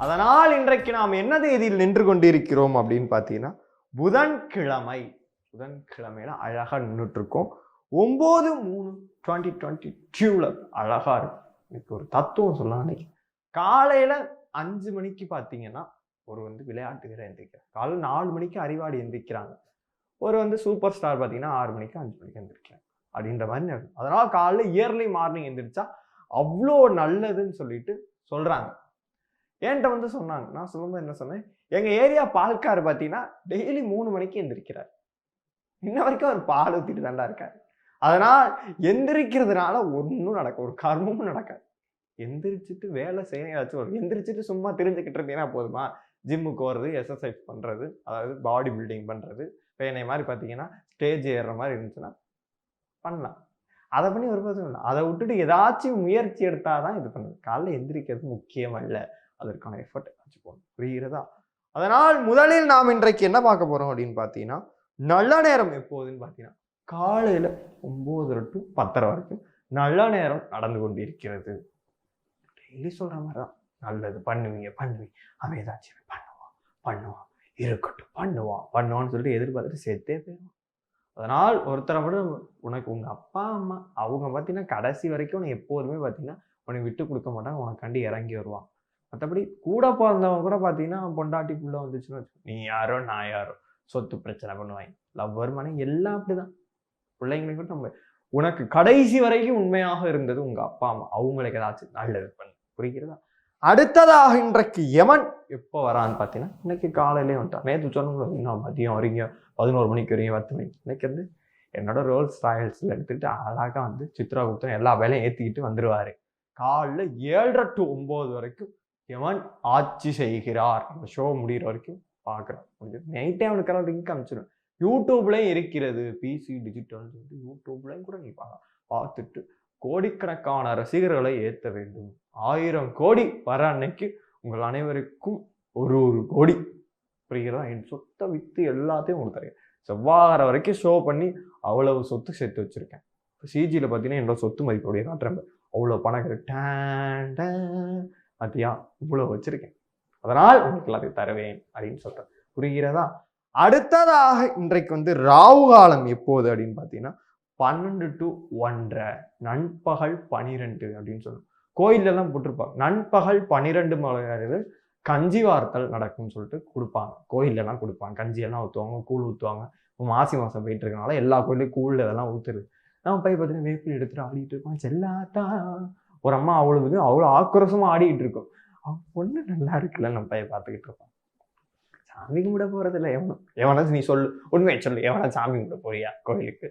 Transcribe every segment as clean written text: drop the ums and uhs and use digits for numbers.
அதனால் இன்றைக்கு நாம் என்ன தேதியில் நின்று கொண்டிருக்கிறோம் அப்படின்னு பார்த்தீங்கன்னா புதன்கிழமை. புதன்கிழமையில அழகா நின்றுட்டு இருக்கோம். 9/3/2022 அழகா இருக்கும். எனக்கு ஒரு தத்துவம் சொல்லலாம். அன்னைக்கு காலையில 5 மணிக்கு பார்த்தீங்கன்னா ஒரு விளையாட்டு வீரர் எந்திரிக்கிறார். காலையில் 4 மணிக்கு அறிவாளி எந்திரிக்கிறாங்க. ஒரு சூப்பர் ஸ்டார் பார்த்தீங்கன்னா 6 மணிக்கு 5 மணிக்கு எந்திரிக்கிறாங்க அப்படின்ற மாதிரி நடக்கும். அதனால காலையில் இயர்லி மார்னிங் எந்திரிச்சா அவ்வளோ நல்லதுன்னு சொல்லிட்டு சொல்றாங்க. என்கிட்ட சொன்னாங்க. நான் சொல்லும்போது என்ன சொன்னேன், எங்க ஏரியா பால்கார் பார்த்தீங்கன்னா டெய்லி 3 மணிக்கு எந்திரிக்கிறார். இன்ன வரைக்கும் அவர் பால் ஊத்திட்டு தாண்டா இருக்காரு. அதனால் எந்திரிக்கிறதுனால ஒன்றும் நடக்கும், ஒரு கர்மமும் நடக்காது. எந்திரிச்சிட்டு வேலை செய்ய ஏதாச்சும் எந்திரிச்சிட்டு சும்மா தெரிஞ்சுக்கிட்டு இருந்தீங்கன்னா போதுமா? ஜிம்முக்கு போகிறது, எக்ஸசைஸ் பண்ணுறது, அதாவது பாடி பில்டிங் பண்ணுறது, பேனை மாதிரி பார்த்தீங்கன்னா ஸ்டேஜ் ஏறுற மாதிரி இருந்துச்சுன்னா பண்ணலாம். அதை பண்ணி ஒரு பிரச்சனை இல்லை. அதை விட்டுட்டு ஏதாச்சும் முயற்சி எடுத்தாதான் இது பண்ணுது. காலைல எந்திரிக்கிறது முக்கியம் அல்ல, அதற்கான எஃபர்ட் ஏதாச்சும் போகணும். புரிகிறதா? அதனால் முதலில் நாம் இன்றைக்கு என்ன பார்க்க போறோம் அப்படின்னு பார்த்தீங்கன்னா, நல்ல நேரம் எப்போதுன்னு பார்த்தீங்கன்னா காலையில 9 to 10 வரைக்கும் நல்ல நேரம் நடந்து கொண்டிருக்கிறது. டெய்லி சொல்ற மாதிரிதான் நல்லது பண்ணுவீங்க. அவன் ஏதாச்சும் பண்ணுவான் இருக்கட்டும் பண்ணுவான்னு சொல்லிட்டு எதிர்பார்த்துட்டு சேர்த்தே போயிடுவான். அதனால் ஒருத்தரை விட உனக்கு உங்க அப்பா அம்மா அவங்க பார்த்தீங்கன்னா கடைசி வரைக்கும் உனக்கு எப்போதுமே பார்த்தீங்கன்னா உனக்கு விட்டு கொடுக்க மாட்டாங்க, உனக்காண்டி இறங்கி வருவான். மற்றபடி கூட பிறந்தவங்க கூட பார்த்தீங்கன்னா பொண்டாட்டி புள்ள வந்துச்சுன்னு வச்சு நீ யாரோ நான் யாரோ சொத்து பிரச்சனை பண்ணுவாங்க. லவ்வர் மனை எல்லாம் அப்படிதான். பிள்ளைங்களுக்கு கூட நம்ம உனக்கு கடைசி வரைக்கும் உண்மையாக இருந்தது உங்க அப்பா அம்மா, அவங்களுக்கு ஏதாச்சும் நல்லது பண்ணு. புரிகிறதா? அடுத்ததாக இன்றைக்கு யமன் எப்போ வரான்னு பார்த்தீங்கன்னா இன்னைக்கு காலையிலே வந்துட்டான். நேற்று சொன்னோம் இன்னும் மதியம் வரீங்க 11 மணிக்கு வரீங்க 10 மணிக்கு. இன்னைக்கு என்னோட ரோல்ஸ் ராயல்ஸில் எடுத்துக்கிட்டு அழகாக சித்ராகுப்தன் எல்லா வேலையும் ஏற்றிக்கிட்டு வந்துடுவார். காலைல 7:30 to 9 வரைக்கும் யமன் ஆட்சி செய்கிறார். அந்த ஷோ முடிகிற வரைக்கும் பார்க்குறான். நைட்டே அவனுக்கு லிங்க் அனுப்பிச்சிடும். யூடியூப்லேயும் இருக்கிறது, பிசி டிஜிட்டல்னு சொல்லிட்டு யூடியூப்லேயும் கூட நீ பார்த்துட்டு கோடிக்கணக்கான ரசிகர்களை ஏற்ற வேண்டும். 1000 கோடி வர அன்னைக்கு உங்கள் அனைவருக்கும் ஒரு கோடி. புரிகிறதா? என் சொத்தை விற்று எல்லாத்தையும் உங்களுக்கு தரேன். செவ்வாய் வரைக்கும் ஷோ பண்ணி அவ்வளவு சொத்து சேர்த்து வச்சிருக்கேன். இப்போ சிஜியில் பார்த்தீங்கன்னா என்னோட சொத்து மதிப்புடைய காட்டுறாங்க. அவ்வளோ பணம் அத்தியா இவ்வளோ வச்சிருக்கேன். அதனால் உங்களுக்கு எல்லாத்தையும் தருவேன் அப்படின்னு சொல்றேன். புரிகிறதா? அடுத்ததாக இன்றைக்கு ராகு காலம் எப்போது அப்படின்னு பார்த்தீங்கன்னா 12 to 1:30 நண்பகல் 12 அப்படின்னு சொல்லணும். கோயிலெல்லாம் போட்டிருப்பாங்க நண்பகல் 12 மணி கஞ்சி வார்த்தல் நடக்கும்னு சொல்லிட்டு கொடுப்பாங்க. கோயிலெல்லாம் கொடுப்பாங்க, கஞ்சியெல்லாம் ஊற்றுவாங்க, கூழ் ஊற்றுவாங்க. இப்போ மாசி மாதம் போயிட்டு இருக்கனால எல்லா கோயிலையும் கூழ் இதெல்லாம் ஊற்றுருது. நம்ம போய் பார்த்தீங்கன்னா வேப்பில் எடுத்துட்டு ஆடிட்டு இருப்பான். செல்லாட்டா ஒரு அம்மா அவ்வளோ ஆக்ரோஷமா ஆடிட்டு இருக்கும். அவன் பொண்ணு நல்லா இருக்குல்ல, நம்ம போய் பார்த்துக்கிட்டு இருப்பான். சாமி கும்பிட போறது இல்லை. எவனாச்சும் நீ சொல்லு, உண்மையை சொல்லு, எவனா சாமி கும்பிட போறியா கோயிலுக்கு?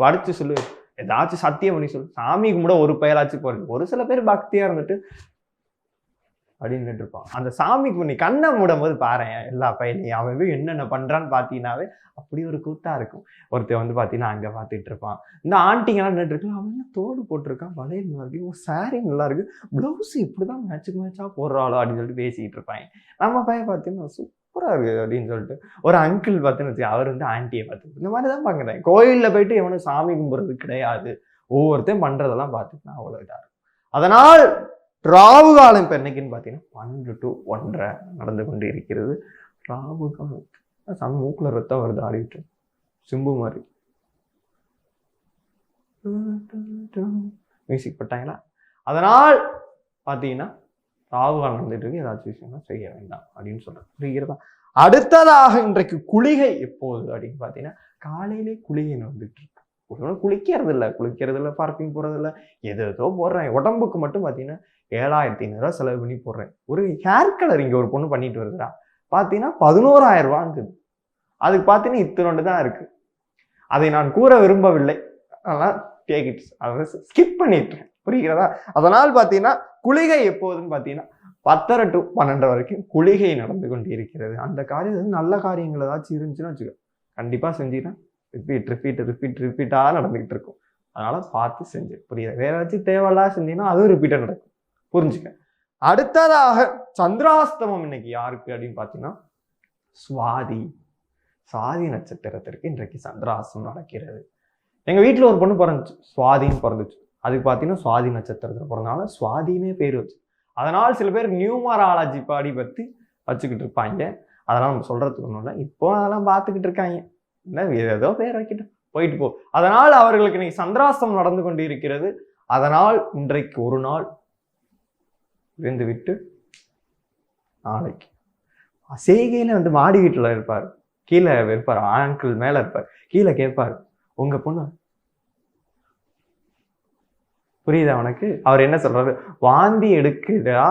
படிச்சு சொல்லு, ஏதாச்சும் சத்தியம் பண்ணி சொல்லு. சாமி கும்பிட ஒரு பெயராச்சும் போறது. ஒரு சில பேர் பக்தியா இருந்துட்டு அப்படின்னு இருப்பான். அந்த சாமிக்கு நீ கண்ணை மூடும் போது பாரு எல்லா பையனையும் அவன் என்னென்ன பண்றான்னு பார்த்தீங்கன்னாவே அப்படி ஒரு கூத்தா இருக்கும். ஒருத்தர் பார்த்தீங்கன்னா அங்கே பார்த்துட்டு இருப்பான். இந்த ஆண்டிங்கெல்லாம் நின்றுட்டு இருக்கலாம். அவன் தோடு போட்டிருக்கான், வளையல் நல்லா இருக்கு, சாரி நல்லா இருக்கு, பிளவுஸ் இப்படிதான் மேட்சுக்கு மேட்சா போடுறாளோ அப்படின்னு சொல்லிட்டு பேசிக்கிட்டு இருப்பாங்க. நம்ம பையன் பார்த்தீங்கன்னா சூப்பரா இருக்கு அப்படின்னு சொல்லிட்டு ஒரு அங்கிள் பார்த்தீங்கன்னு அவர் ஆண்டியை பார்த்து இந்த மாதிரி தான் பார்க்குறேன். கோயிலில் போயிட்டு எவனும் சாமி கும்பிட்றது கிடையாது. ஒவ்வொருத்தையும் பண்றதெல்லாம் பார்த்துட்டு அவ்வளோ இதாக இருக்கும். அதனால் ராகு காலம் இப்போ என்னைக்குன்னு பார்த்தீங்கன்னா 12 to 1:30 நடந்து கொண்டு இருக்கிறது. ராகு காலம் சாமி மூக்குல ரத்தம் வருது ஆடிட்டு சிம்பு மாதிரி மியூசிக் போட்டாங்களா. அதனால் பார்த்தீங்கன்னா ராகு காலம் நடந்துட்டு இருக்கு, ஏதாச்சும் விஷயம்னா செய்ய வேண்டாம் அப்படின்னு சொல்றேன். புரிகிறதா? அடுத்ததாக இன்றைக்கு குளிகை எப்போது அப்படின்னு பார்த்தீங்கன்னா காலையிலே குளிகை நடந்துட்டு இருக்கு. குளிக்கிறது இல்லை, பார்க்கிங் போறது இல்லை, ஏதோ போடுறேன். உடம்புக்கு மட்டும் பார்த்தீங்கன்னா 7500 செலவு பண்ணி போடுறேன். ஒரு ஹேர் கலர் இங்க ஒரு பொண்ணு பண்ணிட்டு வருதுடா பார்த்தீங்கன்னா 11,000 ரூபாங்குது. அதுக்கு பார்த்தீங்கன்னா இத்தனோண்டு தான் இருக்கு. அதை நான் கூற விரும்பவில்லை, அதனால் டேக் இட், அதை ஸ்கிப் பண்ணிட்டேன். புரிகிறதா? அதனால் பார்த்தீங்கன்னா குளிகை எப்போதுன்னு பார்த்தீங்கன்னா 10:30 to 12 வரைக்கும் குளிகை நடந்து கொண்டு இருக்கிறது. அந்த காரியம் நல்ல காரியங்கள் ஏதாச்சும் இருந்துச்சுன்னு வச்சுக்க, கண்டிப்பா செஞ்சீங்கன்னா ரிப்பீட்டா நடந்துகிட்டு இருக்கும். அதனால பார்த்து செஞ்சு புரியுது. வேற ஏதாச்சும் தேவையில்லாத செஞ்சீங்கன்னா அதுவும் ரிப்பீட்டா நடக்கும். புரிஞ்சுக்க. அடுத்ததாக சந்திராஸ்தமம் இன்னைக்கு யாருக்கு அப்படின்னு பார்த்தீங்கன்னா சுவாதி நட்சத்திரத்திற்கு இன்றைக்கு சந்திராஸ்தமம் நடக்கிறது. எங்க வீட்டில் ஒரு பொண்ணு பிறந்துச்சு, சுவாதின்னு பிறந்துச்சு. அதுக்கு பார்த்தீங்கன்னா சுவாதி நட்சத்திரத்தில் பிறந்தனால சுவாதினே பேர் வச்சு. அதனால் சில பேர் நியூமராலஜி பாடி பற்றி வச்சுக்கிட்டு இருப்பாங்க. அதெல்லாம் நம்ம சொல்றதுக்கு ஒன்றும் இல்லை. இப்போ அதெல்லாம் பார்த்துக்கிட்டு இருக்காங்க. என்ன ஏதோ பேர் வைக்கிட்டு போயிட்டு போ. அதனால் அவர்களுக்கு இன்னைக்கு சந்திராஷ்டமம் நடந்து கொண்டு இருக்கிறது. அதனால் இன்றைக்கு ஒரு நாள் இருந்து விட்டு நாளைக்கு செய்கையில வந்து மாடி வீட்டுல இருப்பார், கீழே இருப்பார், ஆங்கிள் மேல இருப்பார், கீழே கேட்பார், உங்க பொண்ணு புரியுதா உனக்கு? அவர் என்ன சொல்றாரு, வாந்தி எடுக்குதா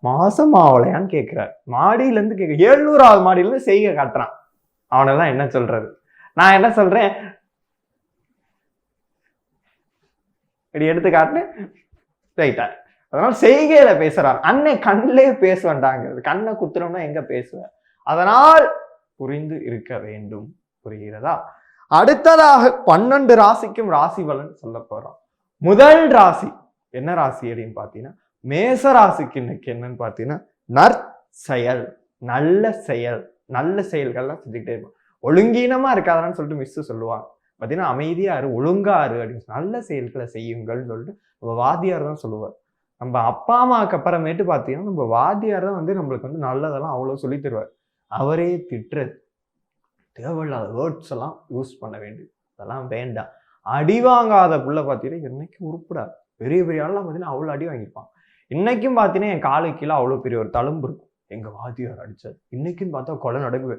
மாசம் ஆவலையான்னு கேட்கிறார். மாடியில இருந்து கேட்க 700வது மாடியில இருந்து செய்கை காட்டுறான். அவனெல்லாம் என்ன சொல்றது? நான் என்ன சொல்றேன், இப்படி எடுத்து காட்டுன்னு ரைட்டா. அதனால செய்கையில பேசுறார். அன்னை கண்ணிலே பேச வேண்டாங்கிறது. கண்ணை குத்துறோம்னா எங்க பேசுவேன்? அதனால் புரிந்து இருக்க வேண்டும். புரிகிறதா? அடுத்ததாக 12 ராசிக்கும் ராசி பலன் சொல்ல போறோம். முதல் ராசி என்ன ராசி அப்படின்னு பாத்தீங்கன்னா மேச ராசிக்கு இன்னைக்கு என்னன்னு பாத்தீங்கன்னா நற்செயல், நல்ல செயல், நல்ல செயல்கள்லாம் செஞ்சுக்கிட்டே இருக்கும். ஒழுங்கீனமா இருக்காதான்னு சொல்லிட்டு மிஸ் சொல்லுவாங்க. பாத்தீங்கன்னா அமைதியா இரு, ஒழுங்கா இரு அப்படின்னு நல்ல செயல்களை செய்யுங்கள்னு சொல்லிட்டு நம்ம வாத்தியார் தான் சொல்லுவார். நம்ம அப்பா அம்மாவுக்கு அப்புறமேட்டு பார்த்தீங்கன்னா நம்ம வாத்தியார் தான் வந்து நம்மளுக்கு வந்து நல்லதெல்லாம் அவ்வளோ சொல்லி தருவார். அவரே திட்டுறது, தேவையில்லாத வேர்ட்ஸ் எல்லாம் யூஸ் பண்ண வேண்டியது, அதெல்லாம் வேண்டாம். அடி வாங்காத புள்ள பார்த்தீங்கன்னா என்னைக்கு உருப்படாது. பெரிய பெரிய ஆள்லாம் பார்த்தீங்கன்னா அவ்வளோ அடி வாங்கியிருப்பான். இன்னைக்கும் பார்த்தீங்கன்னா என் காலு கீழே அவ்வளோ பெரிய ஒரு தழும்பு இருக்கும், எங்க வாத்தியார் அடிச்சது. இன்னைக்குன்னு பார்த்தா கொலை நடக்குது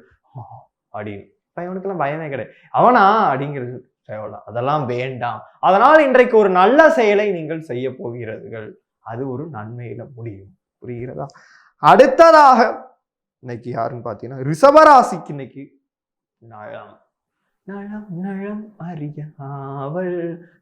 அப்படின்னு. பையனுக்கெல்லாம் பயமே கிடையாது. அவனா அப்படிங்கிறது தேவையில்ல, அதெல்லாம் வேண்டாம். அதனால் இன்றைக்கு ஒரு நல்ல செயலை நீங்கள் செய்ய போகிறீர்கள். அது ஒரு நன்மையில முடியும். புரிகிறதா? அடுத்ததாக இன்னைக்கு யாருன்னு பார்த்தீங்கன்னா ரிஷபராசிக்கு இன்னைக்கு நலம் நலம் நலம் அறிய அவள்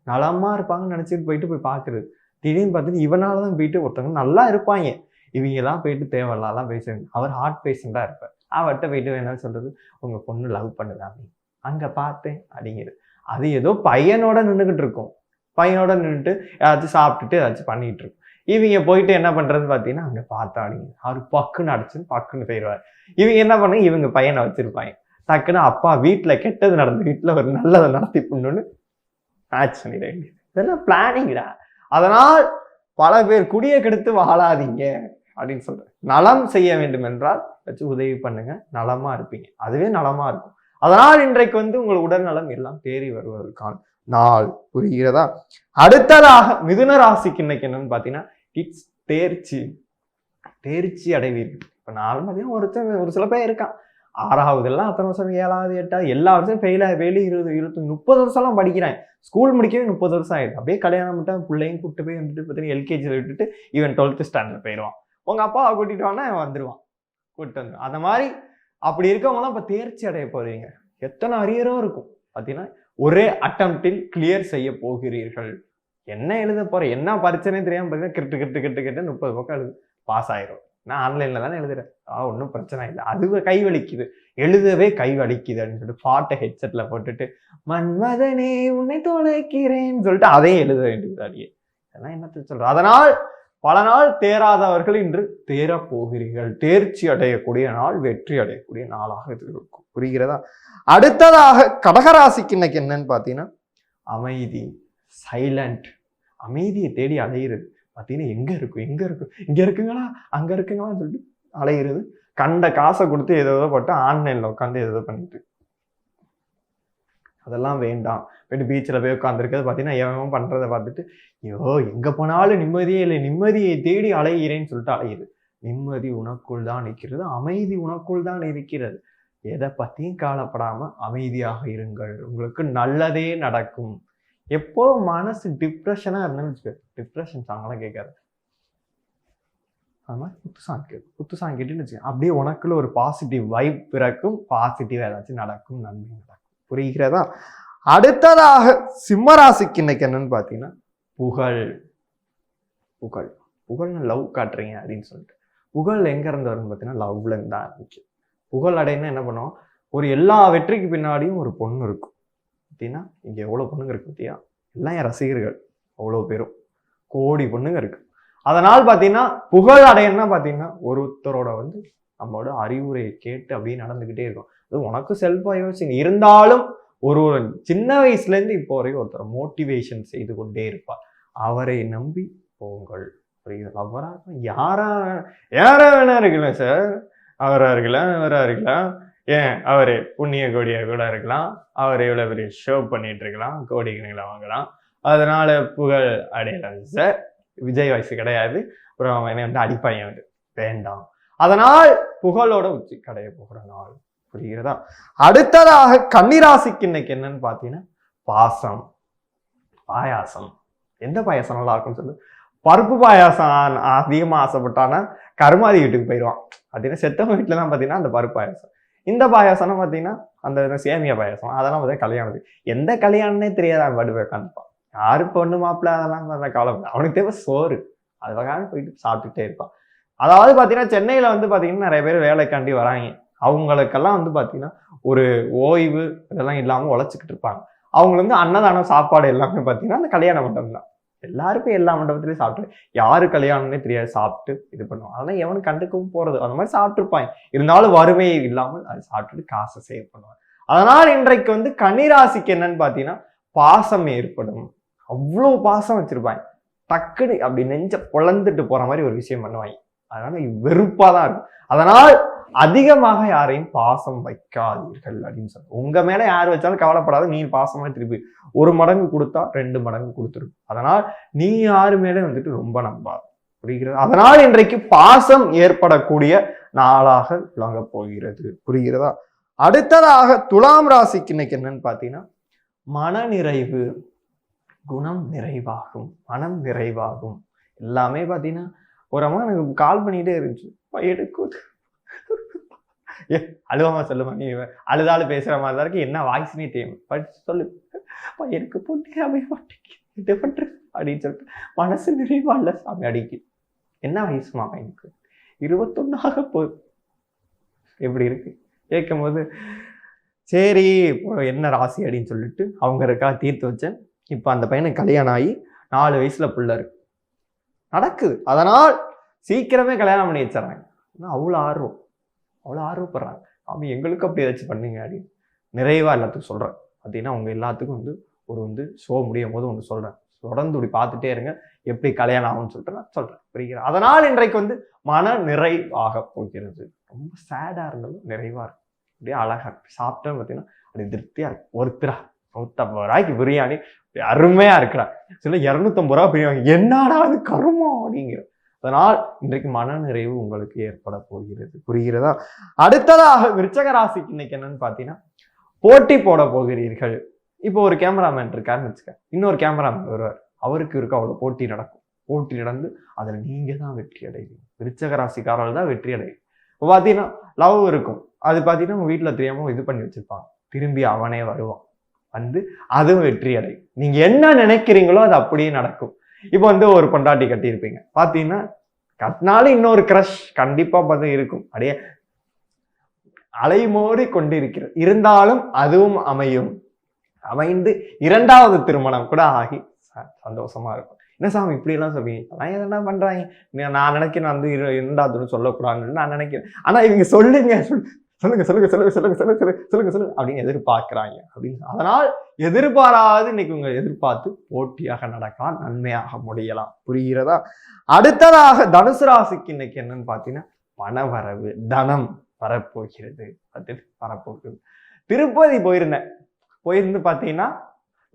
நலமா இருப்பாங்கன்னு நினைச்சிட்டு போய் பார்க்குறது. திடீர்னு பார்த்துட்டு இவனாலதான் போயிட்டு ஒருத்தவங்க நல்லா இருப்பாங்க, இவங்க எல்லாம் போயிட்டு தேவையில்லாம் பேசுவாங்க. அவர் ஹார்ட் பேஷண்டா இருப்பார். அவர்கிட்ட போயிட்டு என்ன சொல்றது, உங்க பொண்ணு லவ் பண்ணுதா அப்படின்னு அங்க பார்த்தேன் அப்படிங்கிறது. அது ஏதோ பையனோட நின்றுகிட்டு இருக்கும், பையனோட நின்றுட்டு ஏதாச்சும் சாப்பிட்டுட்டு ஏதாச்சும் பண்ணிட்டு இருக்கும். இவங்க போயிட்டு என்ன பண்றதுன்னு பார்த்தீங்கன்னா அங்க பார்த்தா அப்படிங்க அவர் பக்குன்னு அடிச்சுன்னு பக்குன்னு போயிடுவார். இவங்க என்ன பண்ணுங்க, இவங்க பையனை வச்சிருப்பாங்க. டக்குன்னு அப்பா வீட்டுல கெட்டது நடந்து வீட்டுல ஒரு நல்லதை நடத்தி பண்ணணும்னு மேட்ச் பண்ணிட வேண்டியது. இதெல்லாம் பிளானிங்டா. அதனால் பல பேர் குடியை கெடுத்து வாழாதீங்க அப்படின்னு சொல்றேன். நலம் செய்ய வேண்டும் என்றால் வச்சு உதவி பண்ணுங்க, நலமா இருப்பீங்க, அதுவே நலமா இருக்கும். அதனால் இன்றைக்கு வந்து உங்கள் உடல் நலம் எல்லாம் தேறி வருவதற்கான நாள். புரிகிறதா? அடுத்ததாக மிதுன ராசிக்கு இன்னைக்கு என்னன்னு பாத்தீங்கன்னா இட்ஸ் தேர்ச்சி, தேர்ச்சி அடைவீர்கள். இப்ப நானும் பார்த்தீங்கன்னா ஒரு சில பேர் இருக்கான் 6வது எல்லாம் அத்தனை வருஷம் 7வது 8வது எல்லா வருஷம் ஃபெயில் 20 30 வருஷம் எல்லாம் படிக்கிறேன். ஸ்கூல் முடிக்கவே 30 வருஷம் ஆயிடுது. அப்படியே கல்யாணம் மட்டும் பிள்ளையும் கூப்பிட்டு போய் வந்துட்டு பார்த்தீங்கன்னா எல்கேஜியில் விட்டுட்டு இவன் 12th ஸ்டாண்டர்ட் போயிடுவான். உங்க அப்பாவை கூட்டிட்டு வானா வந்துடுவான், கூப்பிட்டு வந்துடும். அந்த மாதிரி அப்படி இருக்கவங்கலாம் இப்போ தேர்ச்சி அடைய போறீங்க. எத்தனை அரியரும் இருக்கும் பார்த்தீங்கன்னா ஒரே அட்டம்ப்டில் கிளியர் செய்ய போகிறீர்கள். என்ன எழுத போற, என்ன பரிச்சனை தெரியாம பார்த்தீங்கன்னா கிட்டு 30 பக்கம் எழுது பாஸ் ஆயிரும். நான் ஆன்லைன்ல தானே எழுதுறேன், ஒன்றும் பிரச்சனை இல்லை. அது கை வலிக்குது, எழுதவே கை வலிக்குது அப்படின்னு சொல்லிட்டு பாட்டை ஹெட்செட்ல போட்டுட்டு மன்மதனே உன்னை தொலைக்கிறேன்னு சொல்லிட்டு அதையும் எழுத வேண்டியது. அடியே இதெல்லாம் என்னத்தை சொல்ற. அதனால் பல நாள் தேராதவர்கள் இன்று தேர போகிறீர்கள். தேர்ச்சி அடையக்கூடிய நாள், வெற்றி அடையக்கூடிய நாளாக இது இருக்கும். புரிகிறதா? அடுத்ததாக கடகராசிக்கு இன்னைக்கு என்னன்னு பார்த்தீங்கன்னா அமைதி, சைலண்ட். அமைதியை தேடி அலையிறது. பார்த்தீங்கன்னா எங்க இருக்கும் இங்க இருக்குங்களா அங்க இருக்குங்களான்னு சொல்லிட்டு அலையிறது. கண்ட காசை கொடுத்து ஏதோ போட்டு ஆன்லைன்ல உட்காந்து ஏதோ பண்ணிட்டு அதெல்லாம் வேண்டாம். போயிட்டு பீச்சில் போய் உட்காந்துருக்கிறது பார்த்தீங்கன்னா எவன் பண்றதை பார்த்துட்டு ஐயோ எங்க போனாலும் நிம்மதியே இல்லை, நிம்மதியை தேடி அலைகிறேன்னு சொல்லிட்டு அலையுது. நிம்மதி உனக்குள் தான் இருக்கிறது, அமைதி உனக்குள் தான் இருக்கிறது. எதை பத்தியும் கவலைப்படாம அமைதியாக இருங்கள், உங்களுக்கு நல்லதே நடக்கும். எப்போ மனசு டிப்ரெஷனா இருந்தேன்னு டிப்ரெஷன் சாங்கெல்லாம் கேட்காது, அது மாதிரி குத்து சாங் கேட்டுன்னு வச்சுக்கோங்க. அப்படியே உனக்குள்ள ஒரு பாசிட்டிவ் வைப் பிறக்கும், பாசிட்டிவ் ஏதாச்சும் நடக்கும், நன்மை நடக்கும். புரிகிறதா? அடுத்ததாக சிம்மராசிக்கு இன்னைக்கு என்னன்னு பார்த்தீங்கன்னா புகழ். புகழ் புகழ்னு லவ் காட்டுறீங்க அப்படின்னு சொல்லிட்டு புகழ் எங்க இருந்து வரும்னு பார்த்தீங்கன்னா லவ்ல இருந்தா ஆரம்பிச்சு. புகழ் அடையினா என்ன பண்ணுவோம், ஒரு எல்லா வெற்றிக்கு பின்னாடியும் ஒரு பொண்ணு இருக்கும். பார்த்தீங்கன்னா இங்கே எவ்வளோ பொண்ணுங்க இருக்கு பார்த்தியா, எல்லாம் என் ரசிகர்கள் அவ்வளோ பேரும், கோடி பொண்ணுங்க இருக்கு. அதனால் பார்த்தீங்கன்னா புகழ் அடையணும்னா பார்த்தீங்கன்னா ஒருத்தரோட வந்து நம்மளோட அறிவுரையை கேட்டு அப்படியே நடந்துக்கிட்டே இருக்கும். அது உனக்கு செல்ஃபாக யோசிங்க. இருந்தாலும் ஒரு சின்ன வயசுலேருந்து இப்போ வரைக்கும் ஒருத்தர் மோட்டிவேஷன் செய்து கொண்டே இருப்பார். அவரை நம்பி போங்கள். புரியுது. லவ்வரா யாரா யாரா வேணா இருக்கலாம் சார். அவரா இருக்கலாம், இவரா இருக்கலாம். ஏன் அவரு புண்ணிய கோடியா கூட இருக்கலாம். அவர் இவ்வளவு பெரிய ஷோ பண்ணிட்டு இருக்கலாம். கோடிகளை வாங்கலாம். அதனால புகழ் அடையலாம் சார். விஜய் வயசு கிடையாது. அப்புறம் அவன் என்ன வந்து அடிப்பாயன் வந்து வேண்டாம். அதனால் புகழோட உச்சி கடைய போகிற நாள். புரிகிறதா? அடுத்ததாக கன்னிராசிக்கு இன்னைக்கு என்னன்னு பாத்தீங்கன்னா பாசம், பாயாசம். எந்த பாயாசம் நல்லா இருக்கும்னு சொல்லு. பருப்பு பாயாசம் அதிகமா ஆசைப்பட்டானா கருமாதி வீட்டுக்கு போயிடுவான். பார்த்தீங்கன்னா செத்தவங்க வீட்டுல தான் பாத்தீங்கன்னா அந்த பருப்பு பாயாசம். இந்த பாயாசம்னா பாத்தீங்கன்னா அந்த சேமியா பாயாசம். அதெல்லாம் பார்த்தீங்கன்னா கல்யாணத்துக்கு எந்த கல்யாணம்னே தெரியாத படுவே உட்காந்துப்பான். யாரு பொண்ணு மாப்பிள்ள அதெல்லாம் கவலை. அவனுக்கு தேவை சோறு. அதுக்காக போயிட்டு சாப்பிட்டுட்டே இருப்பான். அதாவது பாத்தீங்கன்னா சென்னையில வந்து பாத்தீங்கன்னா நிறைய பேர் வேலைக்காண்டி வராங்க. அவங்களுக்கெல்லாம் வந்து பாத்தீங்கன்னா ஒரு ஓய்வு இதெல்லாம் இல்லாம உழைச்சிக்கிட்டு இருப்பாங்க. அவங்க வந்து அன்னதானம் சாப்பாடு எல்லாமே பாத்தீங்கன்னா அந்த கல்யாண மண்டபம் தான். எல்லாருக்கும் எல்லா மண்டபத்திலையும் சாப்பிட்டு யாரு கல்யாணம்னே தெரியாது சாப்பிட்டு இது பண்ணுவாங்க. அதெல்லாம் எவனும் கண்டுக்கவும் போறது அந்த மாதிரி சாப்பிட்டு இருப்பாங்க. இருந்தாலும் வறுமையை இல்லாமல் அது சாப்பிட்டுட்டு காசை சேவ் பண்ணுவாங்க. அதனால் இன்றைக்கு வந்து கன்னிராசிக்கு என்னன்னு பாத்தீங்கன்னா பாசம் ஏற்படும். அவ்வளவு பாசம் வச்சிருப்பாங்க. டக்குனு அப்படி நெஞ்ச பொழந்துட்டு போற மாதிரி ஒரு விஷயம் பண்ணுவாங்க. அதனால வெறுப்பாதான் இருக்கும். அதனால் அதிகமாக யாரையும் பாசம் வைக்காதீர்கள் அப்படின்னு சொல்ல. உங்க மேல யார் வச்சாலும் கவலைப்படாத. நீ பாசமா திருப்பி 1 மடங்கு கொடுத்தா 2 மடங்கு கொடுத்துரும். அதனால் நீ யாரு மேலே வந்துட்டு ரொம்ப நம்பாது. புரிகிறது? அதனால் இன்றைக்கு பாசம் ஏற்படக்கூடிய நாளாக விளங்க போகிறது. புரிகிறதா? அடுத்ததாக துலாம் ராசிக்கு இன்னைக்கு என்னன்னு பாத்தீங்கன்னா மனநிறைவு. குணம் நிறைவாகும், மனம் நிறைவாகும். எல்லாமே பாத்தீங்கன்னா ஒரு அம்மா எனக்கு கால் பண்ணிட்டே இருந்துச்சு. எடுக்குது அழுவாம சொல்லுமா, நீ அழுதாலும் பேசுற மாதிரி தான் இருக்கு. என்ன வாய்ஸ்னே தெரியும். படிச்சு சொல்லு, எனக்கு பொண்ணே அமைய மாட்டேங்குது அப்படின்னு சொல்லிட்டு மனசு நிறைவா இல்ல சாமி அடிக்கு. என்ன வயசுமா எனக்கு 21 ஆக போகுது. எப்படி இருக்கு கேட்கும் போது சரி என்ன ராசி அப்படின்னு சொல்லிட்டு அவங்க இருக்கா தீர்த்து வச்சேன். இப்ப அந்த பையனுக்கு கல்யாணம் ஆகி 4 வயசுல பிள்ளை இருக்கு நடக்குது. அதனால் சீக்கிரமே கல்யாணம் பண்ணி வச்சிடறாங்க. அவ்வளோ ஆர்வப்படுறாங்க. அவன் எங்களுக்கு அப்படி ஏதாச்சும் பண்ணுங்க அப்படின்னு நிறைவா எல்லாத்துக்கும் சொல்றேன். அப்படின்னா அவங்க எல்லாத்துக்கும் வந்து ஒரு ஷோ முடியும் போது ஒன்று சொல்றேன். தொடர்ந்து இப்படி பார்த்துட்டே இருங்க எப்படி கல்யாணம் ஆகும்னு சொல்லிட்டு நான் சொல்றேன். புரிகிறேன்? அதனால் இன்றைக்கு வந்து மன நிறைவாக போகிறது. ரொம்ப சேடா இருந்தாலும் நிறைவா இருக்கும். அப்படியே அழகா இருக்கு. சாப்பிட்டேன்னு பார்த்தீங்கன்னா அப்படி திருப்தியா இருக்கு. ஒருத்தரா 150 ரூபாய்க்கு பிரியாணி அருமையா இருக்கிறா. சில 250 ரூபா பிரியாணி என்னடா அது கருமம் அப்படிங்கிற. அதனால் இன்றைக்கு மனநிறைவு உங்களுக்கு ஏற்பட போகிறது. புரிகிறதா? அடுத்ததாக விருச்சக ராசிக்கு இன்னைக்கு என்னன்னு பாத்தீங்கன்னா போட்டி போட போகிறீர்கள். இப்போ ஒரு கேமராமேன் இருக்காருன்னு வச்சுக்க, இன்னொரு கேமராமேன் வருவார். அவருக்கு இருக்க அவ்வளவு போட்டி நடக்கும். போட்டி நடந்து அதுல நீங்க தான் வெற்றி அடைவீங்க. விருச்சக ராசிக்காரர்கள் தான் வெற்றி அடைவீங்க. இப்போ பாத்தீங்கன்னா லவ் இருக்கும். அது பாத்தீங்கன்னா உங்க வீட்டுல தெரியாம இது பண்ணி வச்சிருப்பாங்க. திரும்பி அவனே வருவான். வந்து அதுவும் வெற்றி அடையும். நீங்க என்ன நினைக்கிறீங்களோ அது அப்படியே நடக்கும். இப்போ ஒரு பொண்டாட்டி கட்டியிருப்பீங்க. பாத்தீங்கன்னா கட்டினாலும் இன்னொரு கிரஷ் கண்டிப்பா பார்த்து இருக்கும். அப்படியே அலைமோடி கொண்டிருக்கிறது. இருந்தாலும் அதுவும் அமைந்து 2வது திருமணம் கூட ஆகி சந்தோஷமா இருக்கும். என்ன சாமி இப்படி எல்லாம் சொல்றீங்க? அதான் எதனா பண்றாங்க. நான் நினைக்கிறேன் வந்து 2வது சொல்லக்கூடாதுன்னு நான் நினைக்கிறேன். ஆனா இவங்க சொல்லுங்க அப்படின்னு எதிர்பார்க்கிறாங்க அப்படின்னு. அதனால் எதிர்பாராது இன்னைக்கு உங்க எதிர்பார்த்து போட்டியாக நடக்கலாம், நன்மையாக முடியலாம். புரிகிறதா? அடுத்ததாக தனுசு ராசிக்கு இன்னைக்கு என்னன்னு பாத்தீங்கன்னா பணவரவு, தனம் வரப்போகிறது. வரப்போகிறது. திருப்பதி போயிருந்து பாத்தீங்கன்னா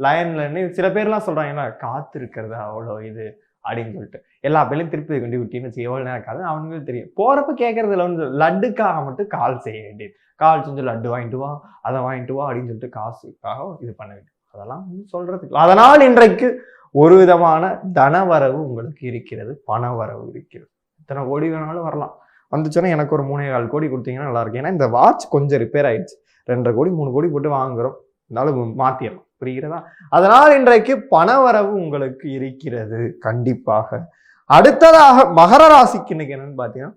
லைன்ல சில பேர்லாம் சொல்றாங்கன்னா காத்து இருக்கிறது அவ்வளோ இது அப்படின்னு சொல்லிட்டு எல்லா பேர்லையும் திருப்பதி கொண்டு விட்டின்னு எவ்வளவு நேரம் இருக்காது அவனுக்கு தெரியும். போறப்ப கேட்கறதுல லட்டுக்காக மட்டும் கால் செய்ய வேண்டியது. கால் செஞ்சு லட்டு வாங்கிட்டு வா, அதை வாங்கிட்டு வா அப்படின்னு சொல்லிட்டு காசுக்காக இது பண்ண வேண்டியது. அதெல்லாம் சொல்றதுக்கு. அதனால் இன்றைக்கு ஒரு விதமான தனவரவு உங்களுக்கு இருக்கிறது, பணவரவு இருக்கிறது. இத்தனை கோடி வேணாலும் வரலாம். வந்துச்சுன்னா எனக்கு ஒரு 3.25 கோடி கொடுத்தீங்கன்னா நல்லா இருக்கு. ஏன்னா இந்த வாட்ச் கொஞ்சம் ரிப்பேர் ஆயிடுச்சு. 2.5 கோடி 3 கோடி போட்டு வாங்குறோம். இருந்தாலும் மாத்திடலாம். புரிகிறதா? அதனால் இன்றைக்கு பணவரவு உங்களுக்கு இருக்கிறது கண்டிப்பாக. அடுத்ததாக மகர ராசிக்கு இன்னைக்கு என்னன்னு பாத்தீங்கன்னா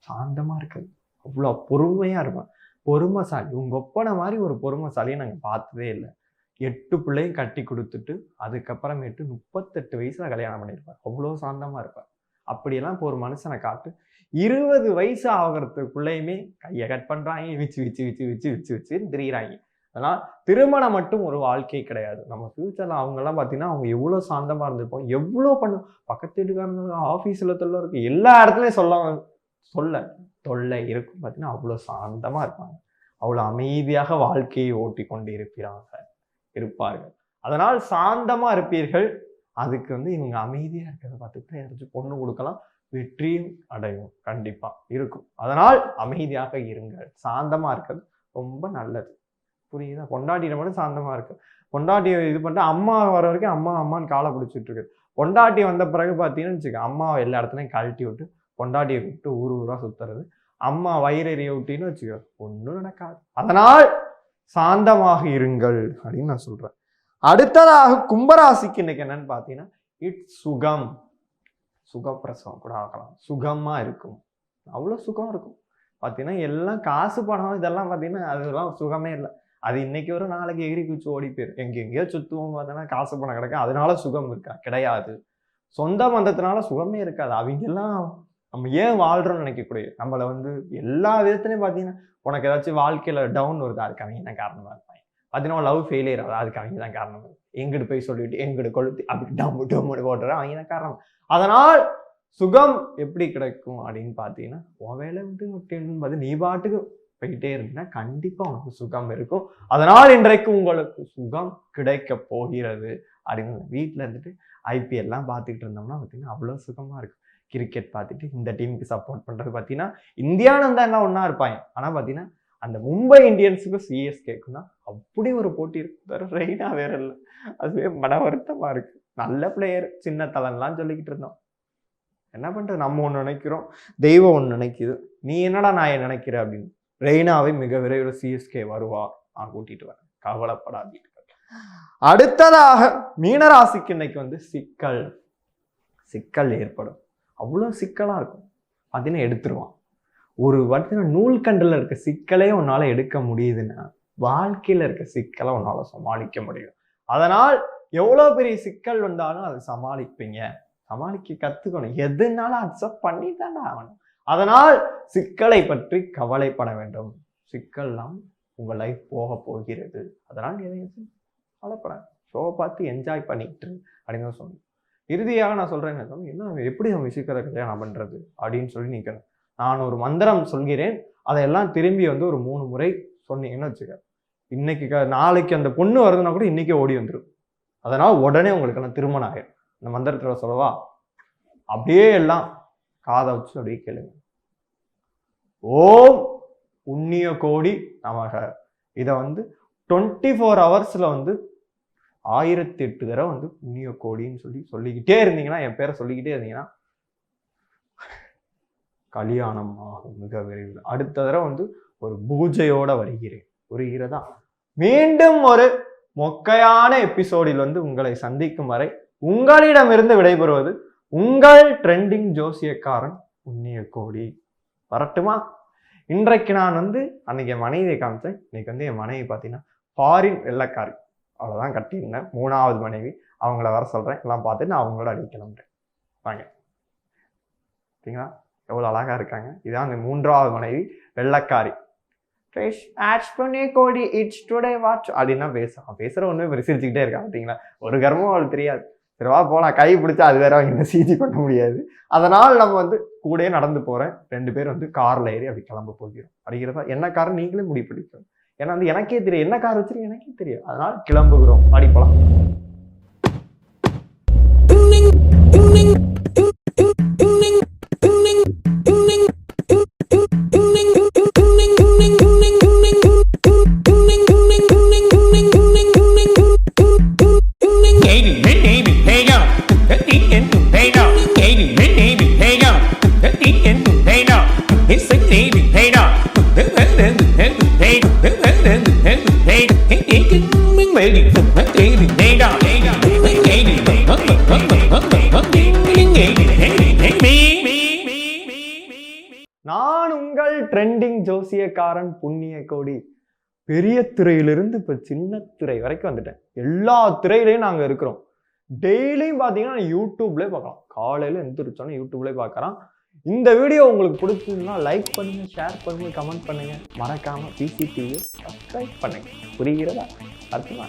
சாந்தமா இருக்குது. அவ்வளவு பொறுமையா இருப்பேன். பொறுமைசாலி. உங்க ஒப்பனை மாதிரி ஒரு பொறுமைசாலியை நாங்க பார்த்ததே இல்லை. 8 பிள்ளையும் கட்டி கொடுத்துட்டு அதுக்கப்புறமேட்டு 38 வயசுல கல்யாணம் பண்ணியிருப்பார். அவ்வளவு சாந்தமா இருப்பார். அப்படியெல்லாம் இப்போ ஒரு மனுஷனை காட்டு 20 வயசு ஆகிறதுக்குள்ளேயுமே கையை கட் பண்றாங்க, விச்சு திரியிறாங்க. அதனால் திருமணம் மட்டும் ஒரு வாழ்க்கை கிடையாது. நம்ம ஃபியூச்சர்ல அவங்கெல்லாம் பார்த்தீங்கன்னா அவங்க எவ்வளோ சாந்தமா இருந்திருப்போம், எவ்வளோ பண்ணும். பக்கத்து வீட்டுக்காரங்க, ஆஃபீஸில் தொல்லை இருக்கு, எல்லா இடத்துலையும் சொல்ல தொல்லை இருக்கும். பார்த்தீங்கன்னா அவ்வளோ சாந்தமா இருப்பாங்க, அவ்வளோ அமைதியாக வாழ்க்கையை ஓட்டி கொண்டு இருப்பார்கள். அதனால் சாந்தமா இருப்பீர்கள். அதுக்கு வந்து இவங்க அமைதியா இருக்கிறத பார்த்துட்டு யாராச்சும் பொண்ணு கொடுக்கலாம், வெற்றியும் அடையும், கண்டிப்பா இருக்கும். அதனால் அமைதியாக இருங்கள், சாந்தமா இருக்கிறது ரொம்ப நல்லது. புரியுதா? பொண்டாட்டியில மட்டும் சாந்தமா இருக்கு. பொண்டாட்டியை இது பண்ணிட்டு அம்மா வர வரைக்கும் அம்மான்னு காலை பிடிச்சிட்டு இருக்கு. பொண்டாட்டி வந்த பிறகு பார்த்தீங்கன்னு வச்சுக்க, அம்மாவை எல்லா இடத்துலையும் கழட்டி விட்டு பொண்டாட்டியை கூப்பிட்டு ஊரா சுத்துறது, அம்மா வயிறெறிய விட்டின்னு வச்சுக்க, ஒன்றும் நடக்காது. அதனால் சாந்தமாக இருங்கள் அப்படின்னு நான் சொல்றேன். அடுத்ததாக கும்பராசிக்கு இன்னைக்கு என்னன்னு பார்த்தீங்கன்னா, இட்ஸ் சுகம். சுகப்பிரசவம் கூட ஆகலாம், சுகமா இருக்கும், அவ்வளோ சுகம் இருக்கும். பார்த்தீங்கன்னா எல்லாம் காசு பணம் இதெல்லாம் பார்த்தீங்கன்னா அதெல்லாம் சுகமே இல்லை. அது இன்னைக்கு ஒரு நாளைக்கு எகிரி குச்சி ஓடி போயிடும். எங்கெங்கேயோ சுத்துவோம், பார்த்தோன்னா காசு பணம் கிடைக்கும், அதனால சுகம் இருக்கா? கிடையாது. சொந்த பந்தத்தினால சுகமே இருக்காது. அவங்க எல்லாம் நம்ம ஏன் வாழ்றோம்னு நினைக்கக்கூடிய, நம்மளை வந்து எல்லா விதத்துலையும் பார்த்தீங்கன்னா உனக்கு ஏதாச்சும் வாழ்க்கையில டவுன் வருது, அதுக்கு அவங்க தான் காரணமா இருப்பாங்க. பார்த்தீங்கன்னா லவ் ஃபெயிலியர் ஆகுது, அதுக்கு அவங்க தான் காரணம். எங்கிட்டு போய் சொல்லிட்டு எங்கிட்டு கொளுத்தி அப்படி டம்மு போட்டுற அவங்க தான் காரணம். அதனால் சுகம் எப்படி கிடைக்கும் அப்படின்னு பார்த்தீங்கன்னா, உன் வேலை விட்டு நீ பாட்டுக்கு போயிட்டே இருந்தீங்கன்னா கண்டிப்பா உனக்கு சுகம் இருக்கும். அதனால் இன்றைக்கு உங்களுக்கு சுகம் கிடைக்க போகிறது அப்படின்னு. வீட்டில் இருந்துட்டு ஐபிஎல்லாம் பார்த்துக்கிட்டு இருந்தோம்னா பார்த்தீங்கன்னா அவ்வளோ சுகமா இருக்கும். கிரிக்கெட் பார்த்துட்டு இந்த டீமுக்கு சப்போர்ட் பண்றது பார்த்தீங்கன்னா இந்தியான்னு தான் எல்லாம் ஒன்னா இருப்பாங்க. ஆனா பார்த்தீங்கன்னா அந்த மும்பை இந்தியன்ஸுக்கும் சிஎஸ்கேக்கும் தான் அப்படி ஒரு போட்டி இருக்கு. வேற ரெய்னா வேற இல்லை, அதுவே மன வருத்தமா இருக்கு. நல்ல பிளேயர், சின்ன தலன்லாம் சொல்லிக்கிட்டு இருந்தோம். என்ன பண்றது, நம்ம ஒன்று நினைக்கிறோம், தெய்வம் ஒன்று நினைக்குது. நீ என்னடா நான் நினைக்கிற அப்படின்னு. ரெய்னாவை மிக விரைவில் சிஎஸ்கே வருவார், நான் கூட்டிட்டு வரேன், கவலைப்படாதீர்கள். அடுத்ததாக மீனராசிக்கு இன்னைக்கு வந்து சிக்கல் ஏற்படும். அவ்வளோ சிக்கலா இருக்கும், அதுன்னு எடுத்துருவான். ஒரு பார்த்தீங்கன்னா நூல்கண்டில் இருக்க சிக்கலே உன்னால எடுக்க முடியுதுன்னா வாழ்க்கையில இருக்க சிக்கலை உன்னால சமாளிக்க முடியும். அதனால் எவ்வளோ பெரிய சிக்கல் வந்தாலும் அதை சமாளிப்பீங்க. சமாளிக்க கத்துக்கணும், எதுனாலும் அக்செப்ட் பண்ணி தானே ஆகணும். அதனால் சிக்கலை பற்றி கவலைப்பட வேண்டும். சிக்கல்லாம் உங்க லைஃப் போக போகிறது. அதனால் எதையும் கவலைப்பட, ஷோவை பார்த்து என்ஜாய் பண்ணிட்டு அப்படின்னு தான் சொல்லணும். இறுதியாக நான் சொல்றேன், என்ன எப்படி நம்ம சீக்கிர கல்யாணம் பண்றது அப்படின்னு சொல்லி நிற்கிறேன். நான் ஒரு மந்திரம் சொல்கிறேன், அதையெல்லாம் திரும்பி வந்து ஒரு 3 முறை சொன்னீங்கன்னு வச்சுக்க, இன்னைக்கு நாளைக்கு அந்த பொண்ணு வருதுன்னா கூட இன்னைக்கே ஓடி வந்துடும். அதனால் உடனே உங்களுக்கு எல்லாம் திருமணம் ஆகிடும். இந்த மந்திரத்தில் சொல்லவா? அப்படியே எல்லாம் காதை வச்சு அப்படியே கேளுங்க. ஓம் புண்ணிய கோடி நமக. இதை வந்து 24 ஹவர்ஸ்ல வந்து 1008 தடவை வந்து புண்ணிய கோடின்னு சொல்லிக்கிட்டே இருந்தீங்கன்னா, என் பேரை சொல்லிக்கிட்டே இருந்தீங்கன்னா கல்யாணம் ஆகும் மிக விரைவில். அடுத்த தடவை வந்து ஒரு பூஜையோட வருகிறேன், புரிகிறதா? மீண்டும் ஒரு மொக்கையான எபிசோடில் வந்து உங்களை சந்திக்கும் வரை உங்களிடமிருந்து விடைபெறுவது உங்கள் ட்ரெண்டிங் ஜோசியக்காரன் புண்ணிய கோடி. வரட்டுமா? இன்றைக்கு நான் வந்து அன்னைக்கு என் மனைவியை காமிச்சேன். இன்னைக்கு வந்து என் மனைவி பார்த்தீங்கன்னா ஃபாரின் வெள்ளைக்காரி, அவ்வளோதான் கட்டியிருந்தேன். 3வது மனைவி, அவங்கள வர சொல்கிறேன். எல்லாம் பார்த்துட்டு நான் அவங்களோட அடி கிளம்புறேன். வாங்க, சரிங்களா? எவ்வளோ அழகா இருக்காங்க. இதான் அந்த 3வது மனைவி, வெள்ளைக்காரி. கோடி இட்ஸ் டுடே வாட்ச் அப்படின்னா பேசுற ஒன்று சிரிச்சுக்கிட்டே இருக்கான். பார்த்தீங்களா? ஒரு கர்மம் அவளுக்கு தெரியாது. சரிவா போலாம், கை பிடிச்சா அது வேற அவங்க சிஜி பண்ண முடியாது. அதனால் நம்ம வந்து கூட நடந்து போறேன். 2 பேர் வந்து கார்ல ஏறி அப்படி கிளம்ப போகிறோம். அப்படிங்கிறதா என்ன கார் நீங்களே முடிவு பண்ணிக்கணும். ஏன்னா வந்து எனக்கே தெரியும் என்ன கார் வச்சிருக்கேன், எனக்கே தெரியும். அதனால் கிளம்புகிறோம், அடி போலாம். நான் உங்கள் ட்ரெண்டிங் ஜோசியக்காரன் புண்ணிய கோடி. பெரிய திரையிலிருந்து இப்ப சின்ன திரை வரைக்கும் வந்துட்டேன். எல்லா திரையிலையும் நாங்க இருக்கிறோம். டெய்லியும் பாத்தீங்கன்னா யூடியூப்ல பார்க்கலாம். காலையில எந்திரிச்சோன்னா யூடியூப்ல பார்க்கறான். இந்த வீடியோ உங்களுக்கு பிடிச்சிருந்தா லைக் பண்ணுங்க, ஷேர் பண்ணுங்க, கமெண்ட் பண்ணுங்க. மறக்காம பிசி டிவியை சப்ஸ்கிரைப் பண்ணுங்க. புரிகிறதா? அர்த்தமா?